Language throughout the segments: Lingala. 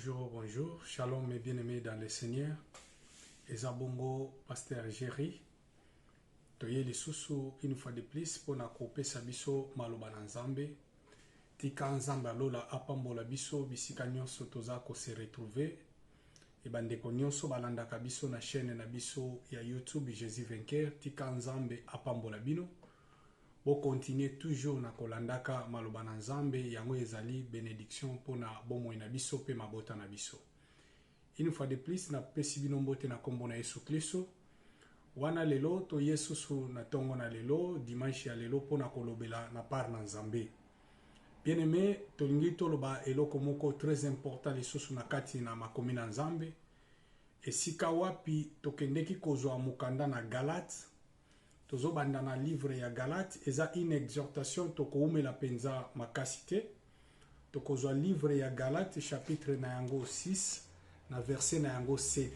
Bonjour, bonjour. Shalom mes bien-aimés dans le Seigneur. Ezabongo, Pasteur Jerry. Toye les sous une fois de plus pour na couper sa biso maloba na nzambe. Tika nzambe alola apambola biso bisika nyonso toza ko se retrouver. E bandeko nyonso balandaka biso na chaîne na biso ya YouTube Jésus Vainqueur. Tika nzambe apambola bino. Bo continuer toujours na kolandaka maloba na nzambe yango ezali bénédiction pona bomoi na biso pe mabota na biso. Une fois de plus na pesi bino mbote na kombo na Yesu Kristo. Wana lelo to Yesusu na tongo na lelo dimanche ya lelo pona kolobela na par na nzambe. Bien aimé, tolingi toloba eloko moko très important lisusu na kati na makomi na nzambe. Esika wapi tokendeki kozwa mukanda na Galate. Tozo banda na livre ya Galate, eza une exhortation toko la penza makasite. Toko zo livre ya Galate chapitre na yango 6 na verset na yango 7.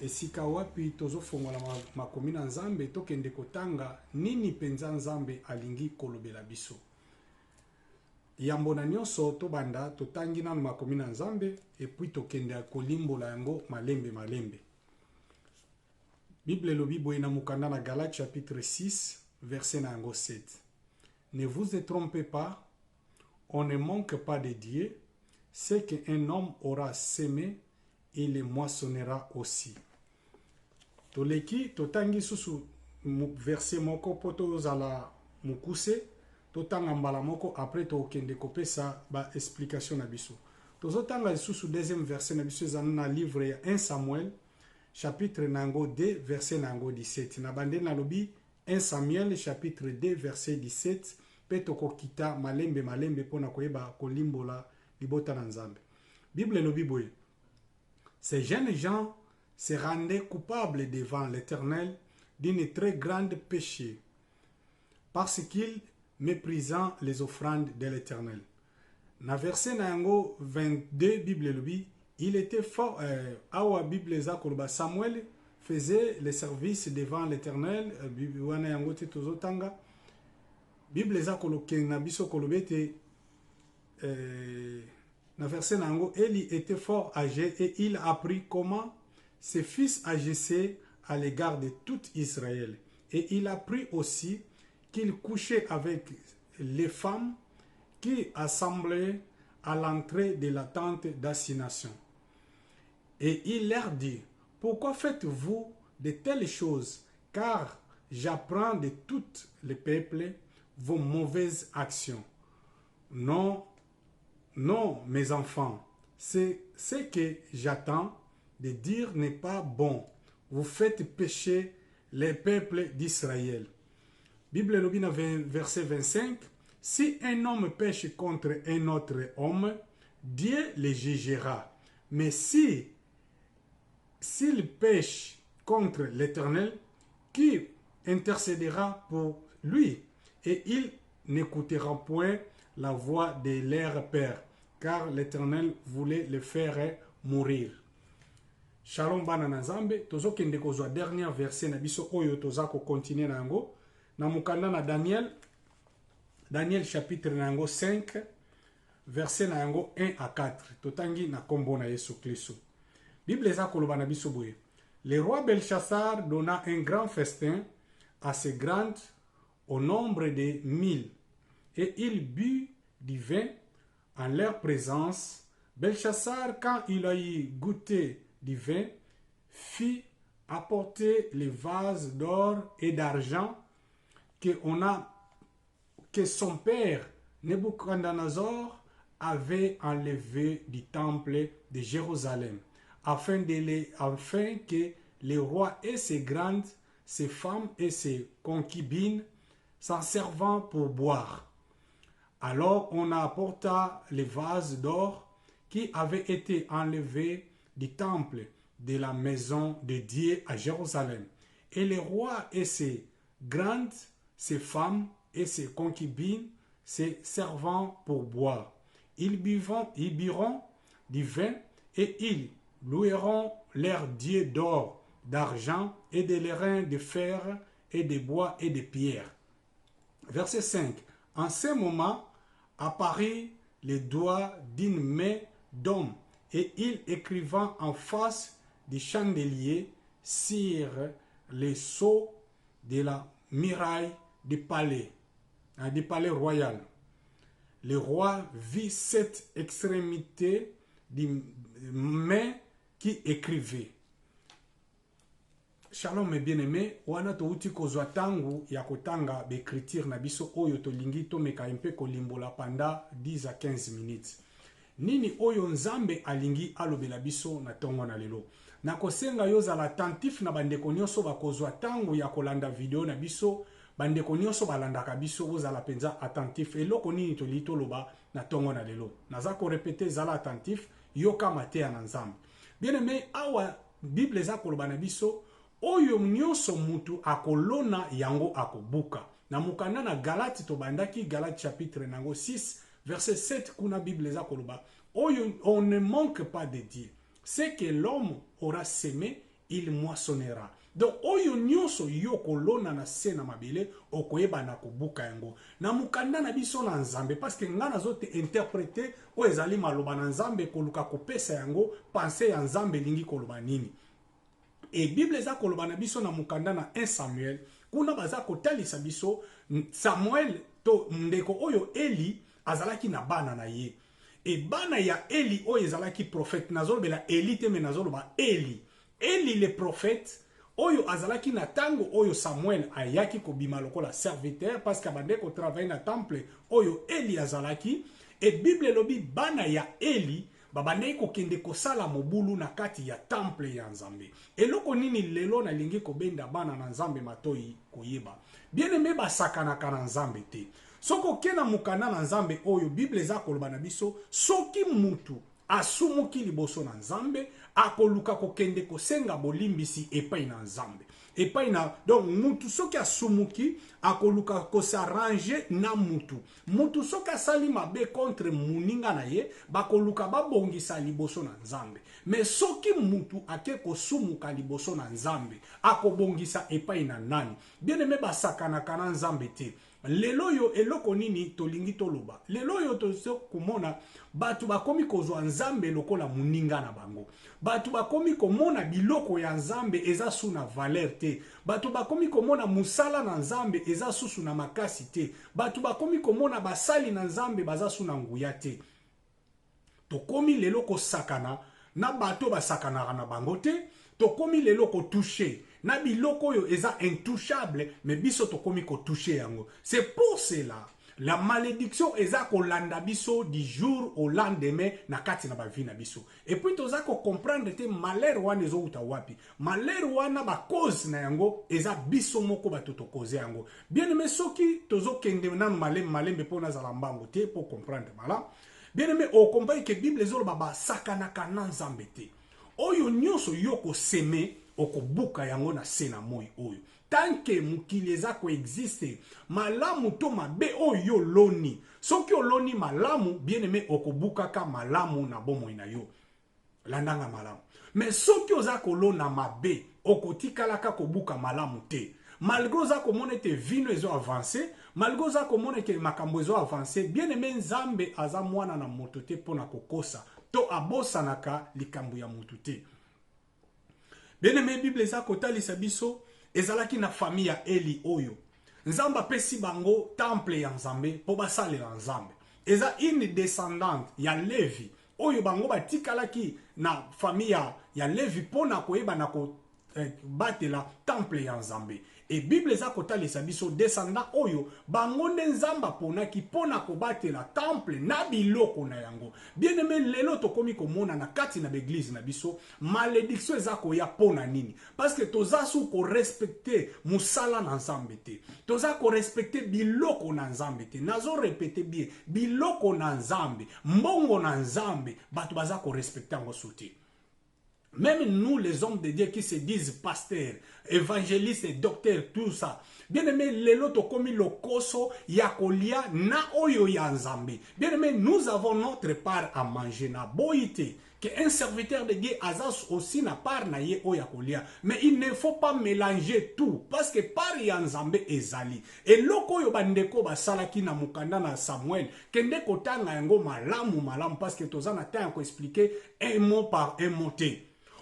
Esika wapi tozo fongola makomi na nzambe tokende kotanga nini penza nzambe alingi kolobela biso. Yambo na nyonso to banda totangi na makomi na nzambe et puis tokende kolimbola yango malembe. Bible lobi boyena mukanda na Galate chapitre 6 verset na yango 7. Ne vous trompez pas, on ne manque pas de Dieu, ce qu'un homme aura semé, il le moissonnera aussi. Toleki totangi susu verset moko poto zala mukuse, totanga mbala moko après tokende kopesa ba explication na biso. Tozotanga susu deuxième verset na biso na livre ya 1 Samuel chapitre nango 2 verset nango 17. Na bande na lobi 1 Samuel chapitre 2 verset 17. Petoko kita malembe pona koyeba kolimbola libota na nzambe. Bible lobi boye. Ces jeunes gens se rendaient coupables devant l'Éternel d'une très grande péché parce qu'ils méprisant les offrandes de l'Éternel. Na verset nango 22 Bible lobi. Il était fort, Awa Bible Zakoloba Samuel faisait le service devant l'Éternel, Bible yangote tozotanga. Bible Zakoloke nabiso kolobete na verset nango Eli était fort âgé et il a appris comment ses fils agissaient à l'égard de tout Israël. Et il a appris aussi qu'il couchait avec les femmes qui assemblaient à l'entrée de la tente d'assignation. Et il leur dit, pourquoi faites-vous de telles choses? Car j'apprends de tous les peuples vos mauvaises actions. Non, mes enfants, c'est ce que j'attends de dire n'est pas bon. Vous faites pécher les peuples d'Israël. Bible Lobina verset 25. Si un homme pêche contre un autre homme, Dieu le jugera. Mais s'il pêche contre l'Éternel, qui intercédera pour lui, et il n'écoutera point la voix de leur père, car l'Éternel voulait le faire mourir. Shalom bana na nzambe, tozo kende kozwa dernier verset na biso oyo toza ko continuer na yango, na mukanda na Daniel chapitre na yango 5, verset na yango 1 à 4, totangi na kombo na Yesu Kristo. Bible eza koloba na biso boye. Le roi Belchassar donna un grand festin à ses grandes au nombre de 1000 et il but du vin en leur présence. Belchassar, quand il a eu goûté du vin, fit apporter les vases d'or et d'argent que son père Nebuchadnezzar avait enlevé du temple de Jérusalem, afin que le roi et ses grandes, ses femmes et ses concubines s'en servant pour boire. Alors on apporta les vases d'or qui avaient été enlevés du temple de la maison de Dieu à Jérusalem. Et le roi et ses grandes, ses femmes et ses concubines se servant pour boire. Ils buront du vin et ils loueront leurs dieux d'or, d'argent et de l'airain de fer et de bois et de pierre. Verset 5. En ce moment apparut les doigts d'une main d'homme et il écrivant en face du chandelier sur les sceaux de la muraille du palais royal. Le roi vit cette extrémité des mains qui écrivaient. Shalom mes bien-aimés, wana to uti kozwa tangu ya kotanga bekritir na biso oyo to lingi to meka mpe kolimbola panda 10 à 15 minutes. Nini oyo nzambe alingi alobela biso na tongo na lelo. Na kosenga yo zala attentif na bandeko nyonso bakozwa tangu ya kolanda video na biso, bandeko nyonso balandaka biso ozala penza attentif eloko nini to lito loba na tongo na lelo. Naza ko répéter zala attentif yoka mateya na nzambe. Bien-aimé, awa Bible za koloba na biso oyo nyonso mutu akolona yango akobuka. Na mukanda na Galati to bandaki Galati chapitre nango 6 verset 7 kuna Bible za koloba oyo on ne manque pas de dire c'est que l'homme aura semé il moissonnera. Donc oyo nyonso yo kolona na se na mabele okoyeba na kobuka yango. Na mukanda na biso na nzambe parce que ngana zote interpréter o ezali maloba na nzambe koluka kopesa yango penser ya nzambe lingi koloba nini. Et Bible za koloba na biso na mukanda na 1 Samuel kuna baza kotalisa biso Samuel to ndeko oyo Eli azalaki na bana na ye. Et bana ya Eli oyo ezalaki prophète nazolobela Eli te me nazoloba Eli. Eli le prophète oyo azalaki na tango oyo Samuel ayaki kobima lokola serviteur parce que bandeko travailler na temple oyo Eli azalaki. Et Bible lobi bana ya Eli babandeki kokende kosala mobulu na kati ya temple ya Nzambe. Eloko nini lelo na lingi kobenda bana na Nzambe matoi koyeba. Bien-aimé basakanaka na Nzambe te. Soko kena mukanda na Nzambe oyo Bible za koloba na biso soki mutu asumuki liboso na Nzambe akoluka kokende kosenga bolimbisi epai na Nzambe. Epai na donc mutu soki asumuki akoluka kosarrange na mutu. Mutu soki asali mabe contre muninga na ye bakoluka babongisa liboso na Nzambe. Mais soki mutu ake kosumuka liboso na Nzambe akobongisa epai na nani. Bien-aimé basakanaka na Nzambe te. Lelo yo eloko nini tolingi toloba. Lelo yo tozo kumona batu bakomi kozwa Nzambe lokola muninga na bango. Batu bakomi komona biloko ya Nzambe eza su na valeur te. Batu bakomi komona musala na Nzambe eza susu na makasi te. Batu bakomi komona basali na Nzambe baza su na nguya te. Tokomi lelo kosakana na bato basakana na bango te. Tokomi lelo ko toucher na biloko yo eza intouchable mais biso tokomi ko toucher yango. C'est pour cela la malédiction eza ko landa biso du jour au lendemain na kati na ba vie na biso. Et puis toza ko comprendre te malheur wana ezo uta wapi. Malheur wana ba cause na yango eza biso moko ba toto cause yango. Bien aimé soki tozo kende nanu malembe pona za lambango te pour comprendre mala. Bien aimé o comprendre que Bible ezolo baba sakana kana Nzambe te. Oyo nyonso yoko seme okobuka yango na sena moi oyo. Tanke mukili ezako existe, malamu to mabe oyo loni. Soki oloni malamu, bien aimé okobuka ka malamu na bomo ina yo. Landanga malamu. Mais soki ozako lona mabe, okotikalaka kobuka malamu te. Malgré ozako mone te vino ezo avancé, malgré ozako mone ke makambo ezo avancé, bien aimé Nzambe aza mwana na moto te pona kokosa. To abosanaka likambo ya mutu te. Bien aimé Bible eza kotalisa biso ezalaki na famille ya Eli oyo. Nzamba pesi bango temple ya Nzambe po basalela Nzambe. Eza une descendante ya Levi oyo bango batikalaki na famille ya Levi pona koyeba na ko batela temple ya Nzambe. Et Bible eza kotalisa biso descendant oyo bango nde Nzamba ponaki pona ko batela temple na biloko na yango. Bien aimé lelo tokomi komona na kati na l'église na biso malédiction eza koya pona nini parce que toza su ko respecter musala na Nzambe te. Toza ko respecter biloko na Nzambe te. Nazo répéter bien biloko na Nzambe, mbongo na Nzambe bato baza ko respecter ngo suti. Même nous, les hommes de Dieu qui se disent pasteurs, évangélistes et docteurs, tout ça. Bien aimé, lelo tokomi lokoso ya kolia na oyo ya Nzambe. Bien aimé, nous avons notre part à manger na boite. que un serviteur de Dieu azas aussi na part na ye oya kolia. Mais il ne faut pas mélanger tout parce que par ya nzambe ezali. Et loko yo bandeko basalaki na mukanda na Samuel kende kotanga yango malamu parce que tozana temps ko expliquer un mot par un mot.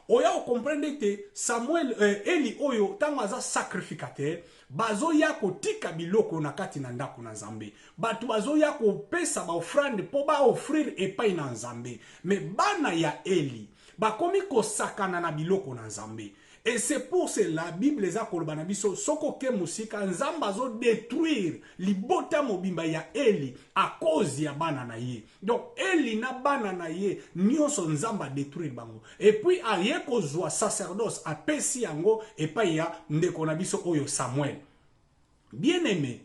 Oya o comprendre que Samuel Eli oyo tangaza sacrificateur bazo ya kotika biloko na kati na ndako na Nzambe. Batu bazo ya kopesa ba offrande po ba offrir epai na Nzambe. Mais bana ya Eli bakomi kosakana na biloko na Nzambe. Et c'est pour cela, la Bible eza koloba na biso soko ke musika Nzamba zo détruire libota mobimba ya Eli à cause ya bana na ye. Donc Eli na bana na ye nyonso Nzamba détruire bango. Et puis aye kozwa sacerdoce apesi yango epai ya ndeko na biso oyo Samuel. Bien aimé,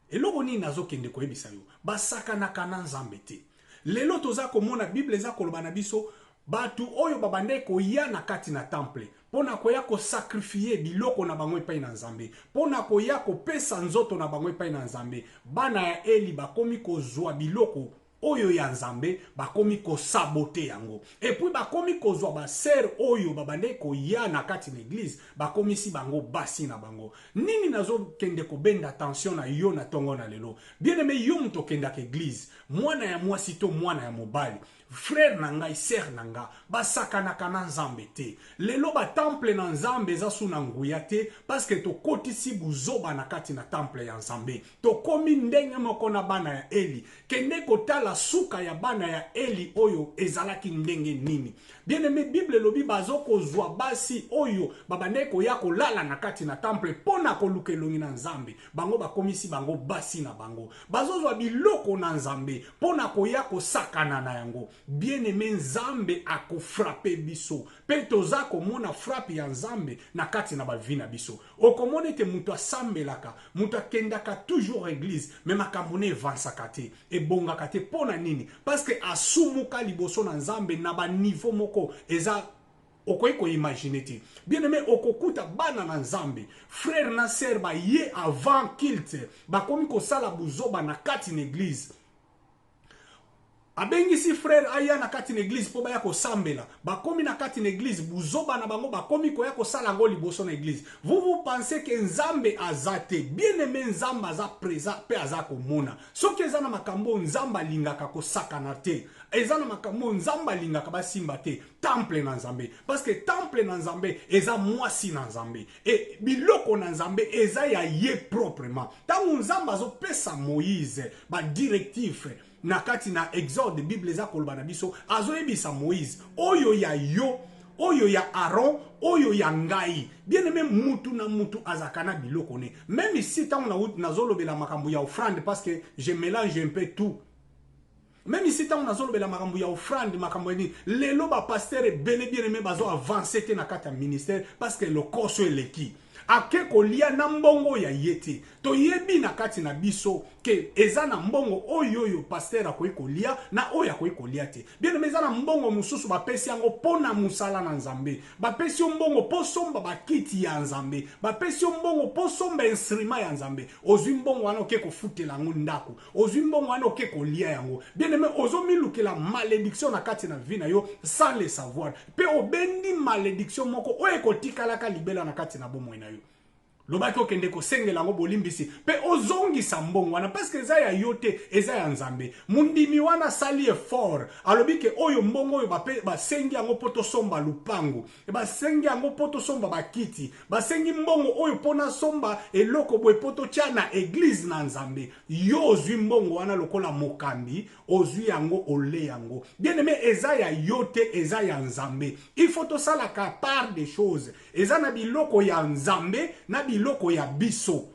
eloko nini nazo kende koyebisa yo basakanaka na Nzambe te. Lelo toza komona Bible eza koloba na biso batu oyo babande koya na kati na temple pona koya ko sacrifier biloko na bango epai na Nzambe, pona koya ko pesa nzoto na bango epai na Nzambe. Bana ya Eli bakomi kozwa biloko oyo ya Nzambe bakomi ko saboter yango. Et puis bakomi kozwa ba ser oyo babande koya na kati na église bakomi si bango basi na bango. Nini nazo kende ko benda attention na yo na tongo na lelo. Bien aimé yo mto kenda ke église, mwana ya mwasi to mwana ya mobali, frère nanga, sœur nanga, basakanaka na Nzambe te. Lelo ba temple na Nzambe eza su na nguya te parce que to kotisi buzoba na kati na temple ya Nzambe. To komi ndenge moko na bana ya Eli. Kende kotala suka ya bana ya Eli oyo ezalaki ndenge nini. Bien aimé Bible lobi bazoko zwa basi oyo babande koya kolala na kati na temple pona koluka elongi na Nzambe. Bango bakomisi bango basi na bango. Bazozwa biloko na Nzambe pona koya kosakana na yango. Bien aimé Nzambe ako frappe biso. Pe toza komona frappe ya Nzambe na kati na bavina biso. Okomone te mutu asambelaka, mutu akendaka toujours église, mais makambo ne evansaka te, ebongaka te pona nini? Parce que asumuka liboso na Nzambe na ba niveau moko eza okoyi ko imaginer te. Bien aimé okokuta bana na Nzambe, frère na sœur ba ye avant kilte, ba komi ko sala buzoba na kati na église. Abengisi frère aya na kati na église po baya ko sambela. Bakomi na kati na église buzoba na bango bakomi ko ya ko sala ngo liboso na église. Vous pensez que Nzambe azate, bien aimé Nzamba aza présent pe aza ko mona. Soki eza na makambo Nzamba lingaka ko sakana te. Eza na makambo Nzamba lingaka basimba te. Temple na Nzambe. Parce que temple na Nzambe eza mwasi na Nzambe. Et biloko na Nzambe eza ya ye proprement. Tangu Nzamba zo pesa Moïse ba directif na kati na Exode Bible eza koloba na biso azo ebisa Moïse oyo ya yo, oyo ya Aaron, oyo ya ngai. Bien aimé mutu na mutu azakana biloko ne. Même ici tant na zolobela makambo ya offrande parce que je mélange un peu tout. Même ici tant na zolobela makambo ya offrande makambo ni lelo ba pasteur bel et bien aimé bazo avancer te na kati ya ministère parce que le koso eleki. Ake kolia na mbongo ya yete. To yebi na kati na biso ke eza na mbongo oyo yo pasteur akoyi kolia na oyo akoyi kolia te. Bien aimé eza na mbongo mususu bapesi yango pona musala na Nzambe. Bapesi mbongo po somba bakiti ya Nzambe. Bapesi mbongo po somba instrument ya Nzambe. Ozwi mbongo wana oke kofutela ngo ndako. Ozwi mbongo wana oke kolia yango. Bien aimé ozo milukela malédiction na kati na vie na yo sans le savoir. Pe obendi malédiction moko oyo ekotikalaka libela na kati na bomoi na yo. Lobaki okende ko sengela ngo bolimbisi pe ozongisa mbongo wana parce que eza ya yote eza ya Nzambe. Mundimi wana sali effort alobi ke oyo mbongo oyo basengi yango poto somba lupango e basengi yango poto somba bakiti basengi mbongo oyo pona somba eloko boye poto tia na église na Nzambe. Yo ozwi mbongo wana lokola mokambi ozwi yango ole yango. Bien aimé eza ya yote eza ya Nzambe. Il faut to sala ka part des choses eza na biloko ya Nzambe na biloko ya biso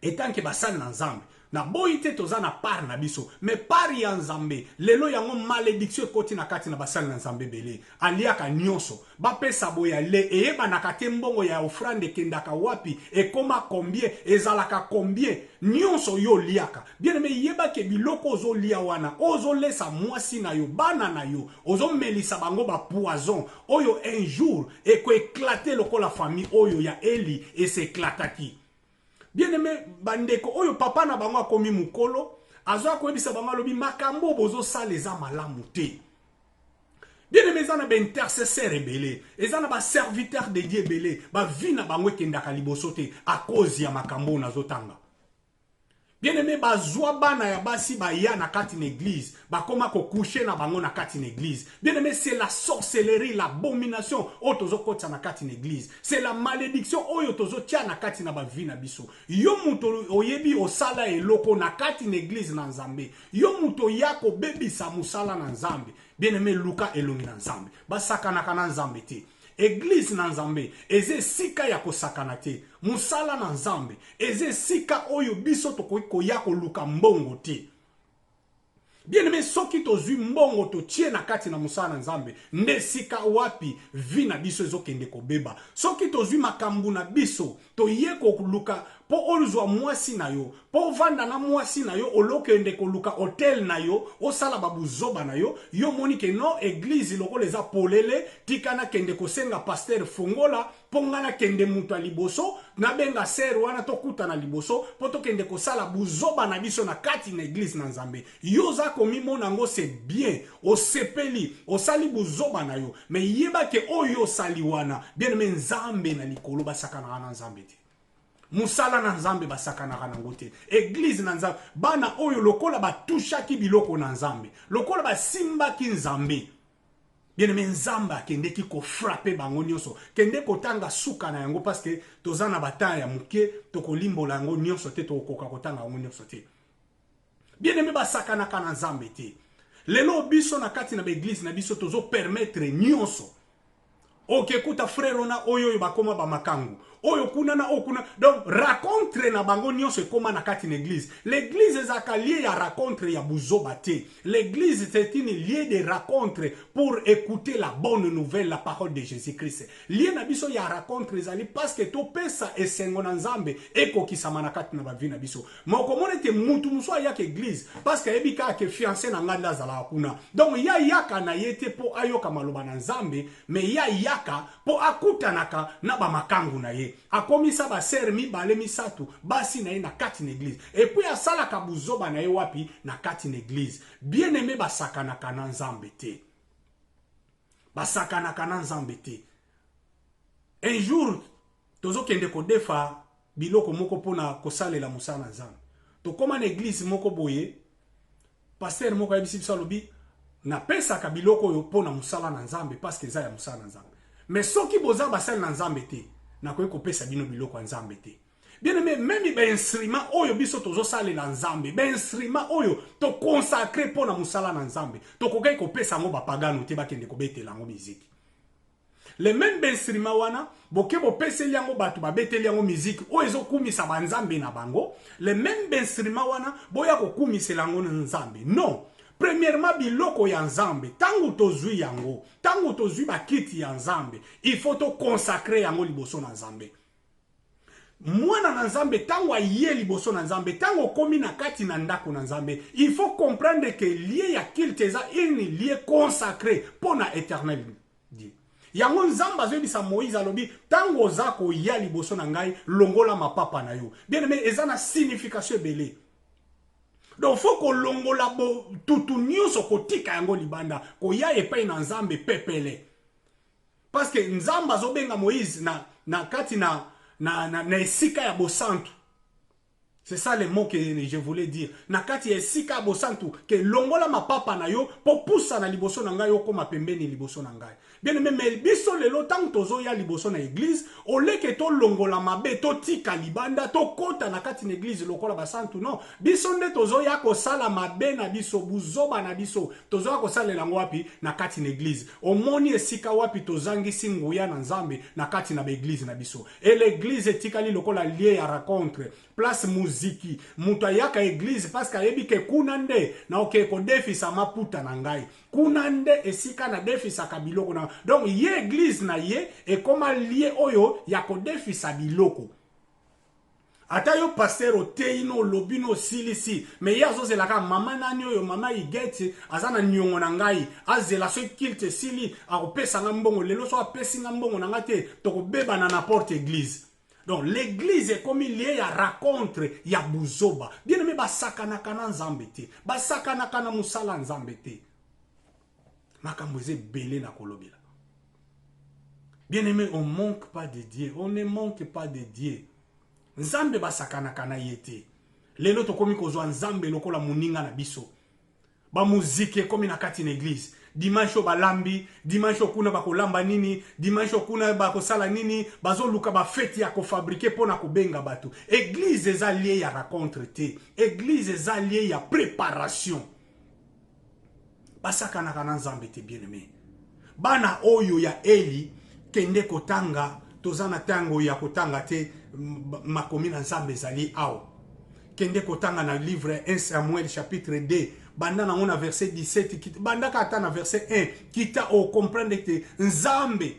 etanke basali na Nzambe na boite toza na part na biso mais part ya Nzambe lelo yango malédiction ekoti na kati na basali na Nzambe bele aliaka nyonso bapesa boya le eyeba na kate mbongo ya offrande kendaka wapi ekoma combien ezalaka combien nyonso yo liaka. Bien aimé yeba ke biloko ozo lia wana ozo lesa mwasi na yo bana na yo ozo melisa bango ba poison oyo un jour eko éclater lokola famille oyo ya Eli et s'éclataki. Bien aimé bandeko oyo papa na bango akomi mukolo azo akoyebisa bango lobi makambo bozo saleza malamu te. Bien aimé, ezana ba intercesseur ebele, ezana ba serviteur de Dieu ebele, ba vie na bango ekendaka liboso te à cause ya makambo nazotanga. Bien aimé, bazwa bana ya basi ba ya na kati na église, ba koma ko coucher na bango na kati na église. Bien aimé, c'est la sorcellerie, l'abomination otozo kota na kati na église. C'est la malédiction oyo tozo tia na kati na ba vie na biso. Yo muto oyebi osala eloko na kati na église na Nzambe. Yo muto yako bebisa musala na Nzambe. Bien aimé, luka elongi na Nzambe. Ba sakana kana Nzambe te. Église na Nzambe eze sika ya kosakana te. Musala na Nzambe eze sika oyo biso tokoki koya koluka mbongo te. Bien aimé, soki tozwi mbongo totie na kati na musala na Nzambe, nde sika wapi vi na biso ezokende kobeba. Soki tozwi makambu na biso toye koluka po oluzwa mwasi na yo, po vanda na mwasi na yo olokende koluka hotel na yo, osala babuzoba na yo, yo moni ke no église loko leza polele, tikana kende kosenga pasteur fongola, pongana kende mutu a liboso, na benga ser wana tokuta na liboso, po to kende kosala buzoba na biso na kati na église na Nzambe. Yo za komi monango c'est bien, osepeli, osali buzoba na yo, me yeba ke oyo sali wana, bien aimé Nzambe na likolo basakana na Nzambe te. Musala na Nzambe basakana na ngote. Église na Nzambe bana oyo lokola batusha ki biloko na Nzambe. Lokola basimba ki Nzambe. Bien aimé, Nzambe akende ki ko frapper bango nyonso. Kende kotanga suka na yango parce que tozana bataya ya muke tokolimbola yango nyonso te tokoka kotanga yango nyonso te. Bien aimé, basakana kana Nzambe te. Lelo biso na kati na église na biso tozo permettre nyonso. Ok, kuta frère ona oyo bakoma ba makangu. Oyo kuna na okuna. Donc, racontre na bango nyonso ekoma na kati na église. L'église ezaka lié ya racontre ya buzoba te. L'église c'est une lié de racontre pour écouter la bonne nouvelle, la parole de Jésus-Christ. Lié na biso ya racontre ezali parce que to pesa esengo na Nzambe eko kisama na kati na ba vie na biso. Moko mone te mutu muswa ya ke église parce que ebika ke fiancé na nganda zala kuna. Donc ya yaka na yete po ayoka maloba na Nzambe, mais ya yaka po akutanaka na ba makangu na ye. Akomisa ba ser mibale misatu basi na ye na kati na église. Et puis asala ka buzoba na ye wapi na kati na église. Bien aimé basakana kana Nzambe te. Basakana kana Nzambe te. Un jour tozo kende ko defa biloko moko pona kosalela musala na Nzambe. To koma na église moko boye pasteur moko yebisi biso lobi na pesa ka biloko yo pona musala na Nzambe parce que za ya musala na Nzambe. Mais soki boza basala na Nzambe te na koyi ko pesa bino biloko ya Nzambe te. Bien aimé, même ba instrument oyo biso tozo salela Nzambe, ba instrument oyo to consacrer pona musala na Nzambe, to kokai ko pesa ngo ba pagano te bakende ko betela ngo musique. Le même instrument wana boke bo pesa yango batu ba beteli yango musique oyo ezokumisa ba Nzambe na bango, le même instrument wana boya ko kumisela ngo Nzambe. Non. Premièrement, biloko ya Nzambe, tango tozui yango, tango tozui bakiti ya Nzambe, il faut to consacrer yango liboso na Nzambe. Mwana na Nzambe, tango aye liboso na Nzambe, tango komi na kati na ndako na Nzambe, il faut comprendre que lié ya kilte eza une lié consacré pona éternel Dieu. Yango Nzambe azobisa Moïse alobi, tango zako ya liboso na ngai, longola mapapa na yo. Bien aimé, eza na signification belé. Donc faut ko longola bo tutu nyonso kotika yango libanda ko ya epai na Nzambe pepele. Parce que Nzambe azobenga Moïse na kati na esika ya bosantu. C'est ça le mot que je voulais dire. Na kati ya esika ya bosantu ke longola mapapa na yo po pusa na liboso na ngai okoma pembeni liboso na ngai. Bien aimé, mais biso lelo tango tozo ya liboso na église, oleke to longola mabe to tika libanda to kota na kati na église lokola basantu non. Biso nde tozo ya ko sala mabe na biso buzoba na biso. Tozo ya ko sala lango wapi na kati na église. Omoni esika wapi tozangisi nguya na Nzambe na kati na église na biso. Et l'église etikali lokola lié ya rencontre, place muziki. Muta yaka église parce que yebi ke kunande na oke ko defisa maputa na ngai. Kunande esika na defisa kabiloko na. Donc ye église na ye et comment lié oyo ya ko defisa biloko. Ata yo pasteur oteino lobino silisi mais yazo zelaka mama nani oyo mama igeti azana nyongo na ngai azela so kilte sili akopesa ngambongo lelo so apesi ngambongo na ngate tokobeba na porte église. Donc l'église est comme il y a racontre ya buzoba. Bien aimé basakana kana Nzambe te. Basakana kana musala Nzambe te. makambo eze belé na kolobela. Bien-aimé, on ne manque pas de Dieu. On ne manque pas de Dieu. Nzambe basakana kana yete. Lelo tokomi kozwa nzambe lokola muninga na biso. Ba muzike komi na kati na église. Dimanche balambi, dimanche kuna bakolamba nini, dimanche kuna bakosala nini, bazoluka ba fête ya ko fabriquer pona ko benga batu. Église eza lié ya rencontre te. Église eza lié ya préparation. Basakana kana nzambe te bien-aimé. Bana oyo ya Eli kende kotanga tozana tango ya kotanga te makomi na nzambe zali ao kende kotanga na livre 1 Samuel chapitre 2 banda na ngona verset 17 banda kata na verset 1 kita o comprendre que nzambe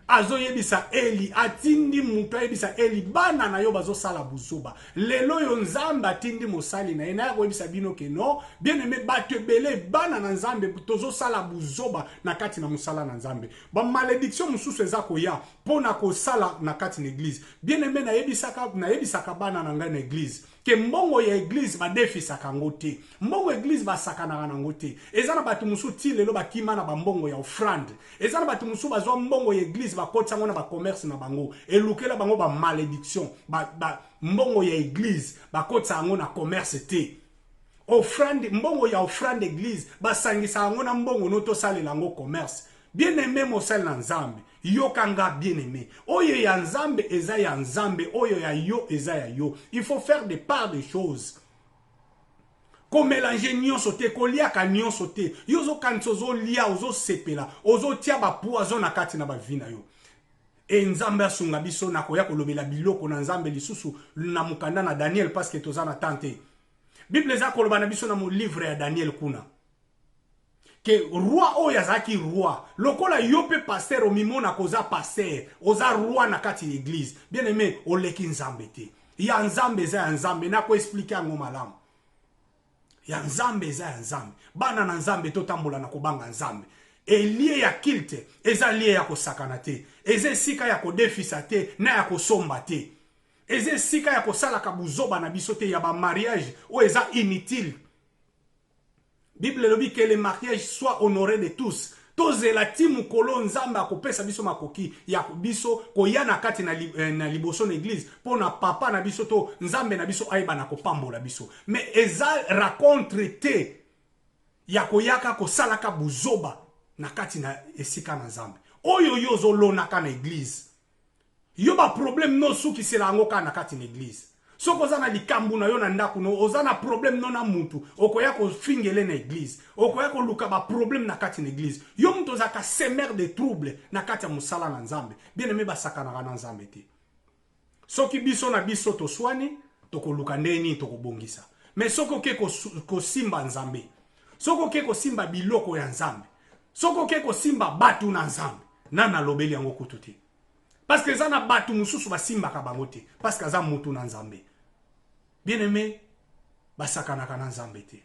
azo yebisa Eli atindi mutu yebisa Eli bana na yo bazo sala buzuba lelo yo nzambe atindi mosali na ena ko yebisa bino ke no bien aimé bato belé bana na nzambe tozo sala buzoba na kati na musala na nzambe ba malédiction mususu eza koya pona ko sala na kati na église bien aimé na yebisaka bana na ngai na église ke mbongo ya église ba defisaka ngote mbongo église ba sakana na ngote eza na batu musu ti lelo bakima na mbongo ya offrande eza na batu musu bazwa mbongo ya église ba kotsa ngona ba commerce na bango elukela bango ba malédiction mbongo ya église ba kotsa ngona commerce te offrande mbongo ya offrande église ba sangisa ngona mbongo noto sale lango commerce bien aimé mosali na nzambe yokanga bien aimé oyo ya nzambe eza ya nzambe oyo ya yo eza ya yo il faut faire des parts de choses ko mélanger nyonso te ko liaka nyonso te yozo kanso zo lia ozo sepela ozo tia ba poison na kati na ba vina yo e nzambe asunga biso na koya kolobela biloko na nzambe lisusu na mukanda na Daniel parce que tozana tante Bible za koloba na biso na mo livre ya Daniel kuna que roi oyo azaki roi lokola yo pe pasteur omimona koza pasteur oza roi na kati l'église bien aimé oleki nzambe te ya nzambe eza ya nzambe na ko expliquer yango malamu ya nzambe eza ya nzambe bana na nzambe totambola na kobanga nzambe elie ya kilte eza lie ya kosakana te eza esika ya kodefisa te na ya kosomba te eza esika ya kosalaka buzoba na biso te ya ba mariage oyo eza inutile. Bible lobi que le mariage soit honoré de tous. Tozela ti mukolo nzambe akopesa biso makoki ya biso koya na kati na liboso na église pona papa na biso to nzambe na biso aiba na kopambola biso. Mais eza raconte te ya koyaka kosalaka buzoba na kati na esika na nzambe. Oyo yo zolonaka na église. Yo ba problème no suki sela yango ka na kati na église. Soko za na likambu na yo na ndaku no oza na problème no na mutu okoya ko fingele na église okoya ko luka ba problème na kati na église yo mutu za ka semer de trouble na kati ya musala na nzambe bien aimé basakana na nzambe te soki biso na biso to swani to ko luka ndeni to ko bongisa mais soko ke ko simba nzambe soko ke ko simba biloko ya nzambe soko ke ko simba batu na nzambe nana lobeli yango kutu te parce que za na batu mususu basimba ka bango te parce que za mutu na nzambe. Bien aimé, basakanaka na nzambe te.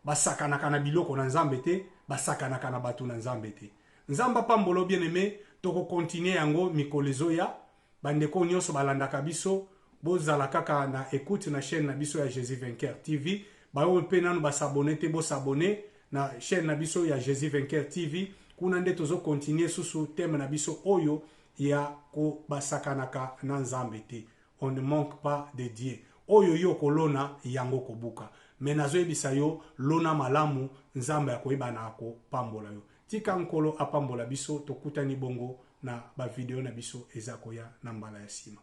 Basakanaka na biloko na nzambe te, basakanaka na batu na nzambe te. Nzamba pambolo bien aimé, toko continuer yango mikolezo ya bandeko nyonso balandaka biso, bozala kaka na écoute na chaîne na biso ya Jésus Vainqueur TV, bayo pe nanu basabone te bo s'abonner na chaîne na biso ya Jésus Vainqueur TV, kuna nde tozo continuer susu thème na biso oyo ya ko basakanaka na nzambe te. On ne manque pas de Dieu. Oyo yo kolona yango kobuka menazo ebisa yo lona malamu nzambe ya koyeba na ako pambola yo tika nkolo apambola biso tokutani bongo na ba video na biso eza koya na mbala ya sima.